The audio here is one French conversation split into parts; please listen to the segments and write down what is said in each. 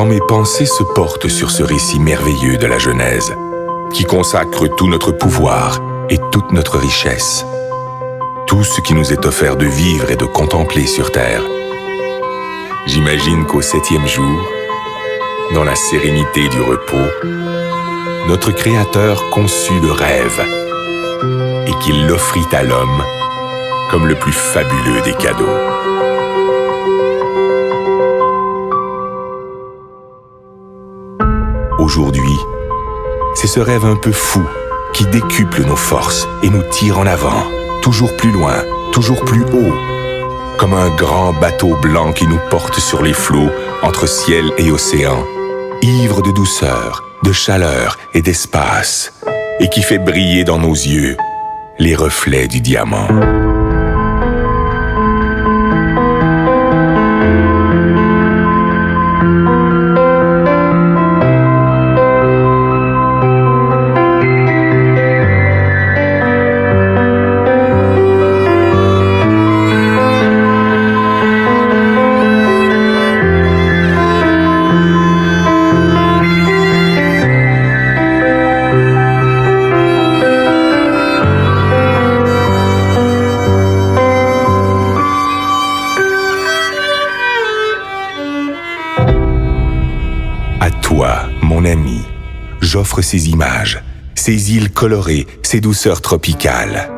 mes pensées se portent sur ce récit merveilleux de la Genèse, qui consacre tout notre pouvoir et toute notre richesse, tout ce qui nous est offert de vivre et de contempler sur terre. J'imagine qu'au 7e jour, dans la sérénité du repos, notre Créateur conçut le rêve et qu'il l'offrit à l'homme comme le plus fabuleux des cadeaux. Aujourd'hui, c'est ce rêve un peu fou qui décuple nos forces et nous tire en avant, toujours plus loin, toujours plus haut, comme un grand bateau blanc qui nous porte sur les flots entre ciel et océan, ivre de douceur, de chaleur et d'espace, et qui fait briller dans nos yeux les reflets du diamant. Toi, mon ami, j'offre ces images, ces îles colorées, ces douceurs tropicales.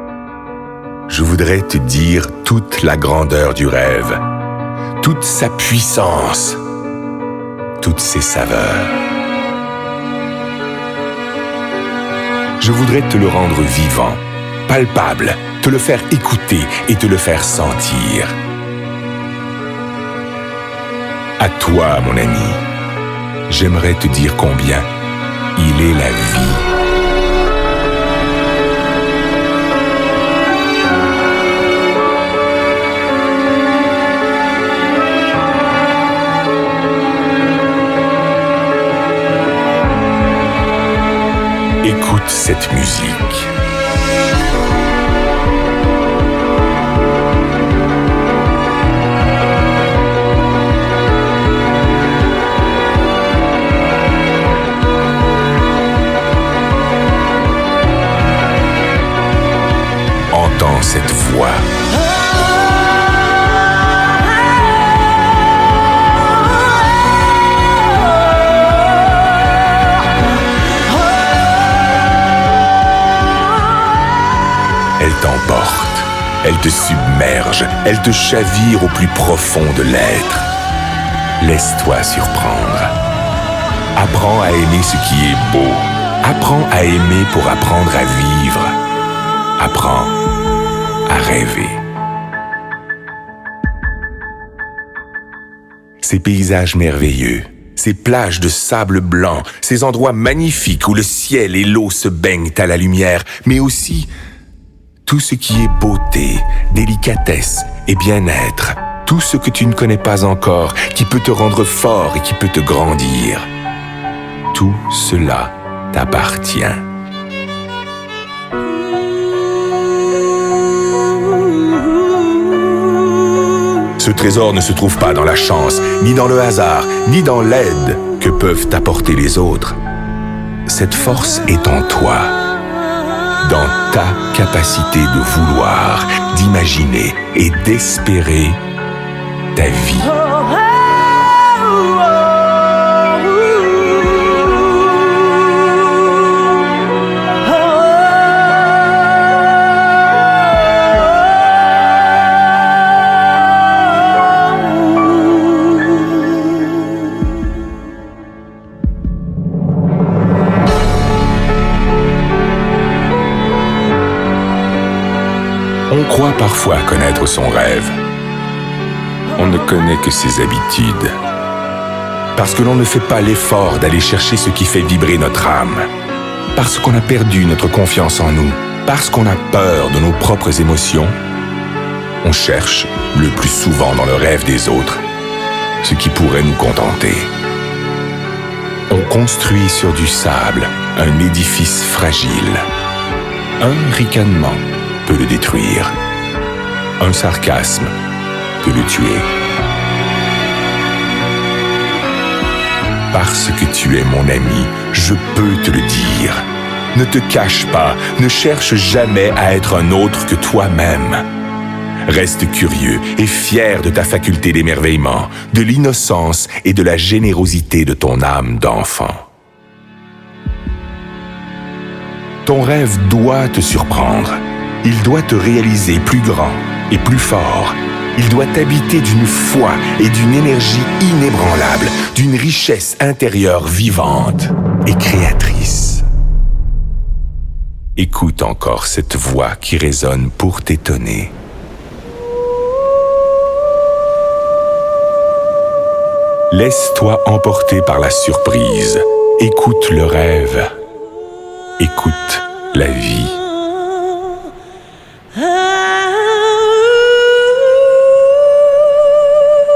Je voudrais te dire toute la grandeur du rêve, toute sa puissance, toutes ses saveurs. Je voudrais te le rendre vivant, palpable, te le faire écouter et te le faire sentir. À toi, mon ami. J'aimerais te dire combien il est la vie. Écoute cette musique. Entends cette voix. Elle t'emporte, elle te submerge, elle te chavire au plus profond de l'être. Laisse-toi surprendre. Apprends à aimer ce qui est beau. Apprends à aimer pour apprendre à vivre. Apprends à rêver. Ces paysages merveilleux, ces plages de sable blanc, ces endroits magnifiques où le ciel et l'eau se baignent à la lumière, mais aussi tout ce qui est beauté, délicatesse et bien-être, tout ce que tu ne connais pas encore, qui peut te rendre fort et qui peut te grandir. Tout cela t'appartient. Ce trésor ne se trouve pas dans la chance, ni dans le hasard, ni dans l'aide que peuvent t'apporter les autres. Cette force est en toi, dans ta capacité de vouloir, d'imaginer et d'espérer ta vie. On croit parfois connaître son rêve. On ne connaît que ses habitudes. Parce que l'on ne fait pas l'effort d'aller chercher ce qui fait vibrer notre âme. Parce qu'on a perdu notre confiance en nous. Parce qu'on a peur de nos propres émotions. On cherche, le plus souvent dans le rêve des autres, ce qui pourrait nous contenter. On construit sur du sable un édifice fragile. Un ricanement peut le détruire. Un sarcasme peut le tuer. Parce que tu es mon ami, je peux te le dire. Ne te cache pas, ne cherche jamais à être un autre que toi-même. Reste curieux et fier de ta faculté d'émerveillement, de l'innocence et de la générosité de ton âme d'enfant. Ton rêve doit te surprendre. Il doit te réaliser plus grand et plus fort. Il doit t'habiter d'une foi et d'une énergie inébranlable, d'une richesse intérieure vivante et créatrice. Écoute encore cette voix qui résonne pour t'étonner. Laisse-toi emporter par la surprise. Écoute le rêve. Écoute la vie.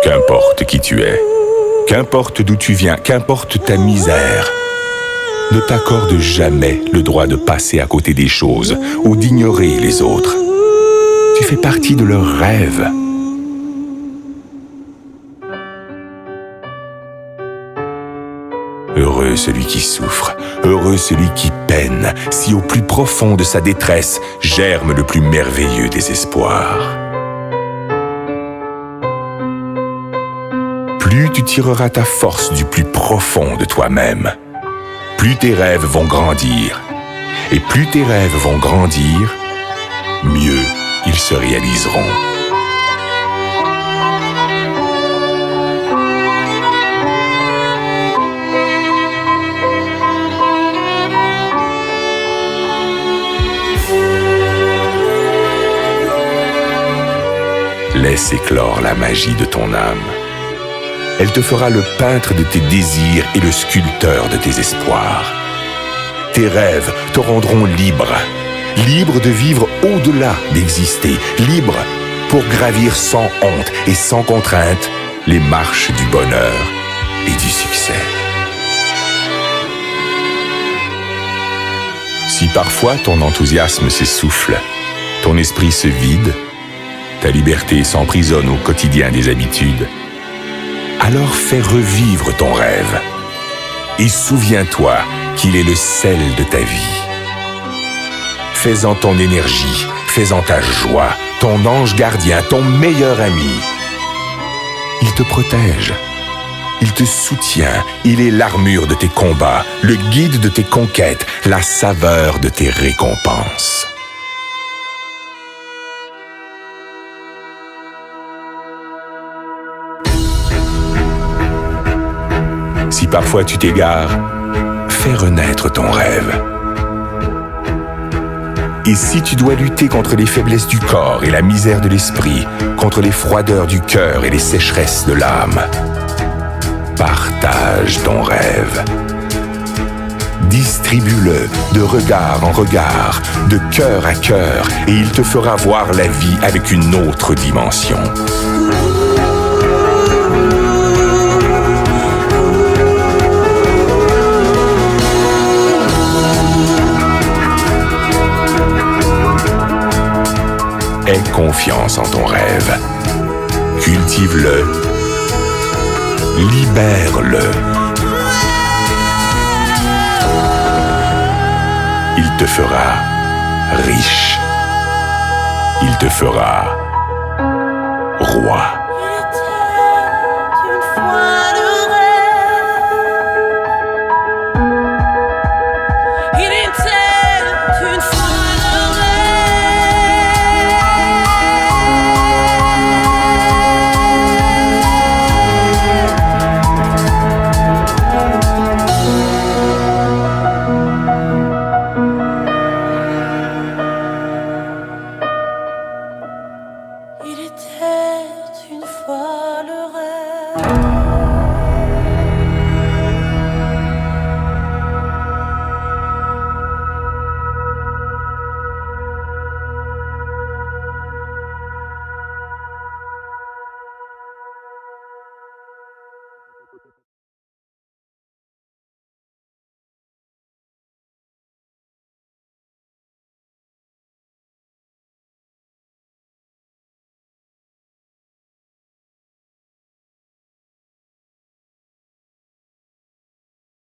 Qu'importe qui tu es, qu'importe d'où tu viens, qu'importe ta misère, ne t'accorde jamais le droit de passer à côté des choses ou d'ignorer les autres. Tu fais partie de leurs rêves. Heureux celui qui souffre, heureux celui qui peine, si au plus profond de sa détresse germe le plus merveilleux des espoirs. Plus tu tireras ta force du plus profond de toi-même, plus tes rêves vont grandir. Et plus tes rêves vont grandir, mieux ils se réaliseront. Laisse éclore la magie de ton âme. Elle te fera le peintre de tes désirs et le sculpteur de tes espoirs. Tes rêves te rendront libre, libre de vivre au-delà d'exister, libre pour gravir sans honte et sans contrainte les marches du bonheur et du succès. Si parfois ton enthousiasme s'essouffle, ton esprit se vide, ta liberté s'emprisonne au quotidien des habitudes, alors fais revivre ton rêve et souviens-toi qu'il est le sel de ta vie. Fais-en ton énergie, fais-en ta joie, ton ange gardien, ton meilleur ami. Il te protège, il te soutient, il est l'armure de tes combats, le guide de tes conquêtes, la saveur de tes récompenses. Si parfois tu t'égares, fais renaître ton rêve. Et si tu dois lutter contre les faiblesses du corps et la misère de l'esprit, contre les froideurs du cœur et les sécheresses de l'âme, partage ton rêve. Distribue-le de regard en regard, de cœur à cœur, et il te fera voir la vie avec une autre dimension. Aie confiance en ton rêve. Cultive-le. Libère-le. Il te fera riche. Il te fera roi.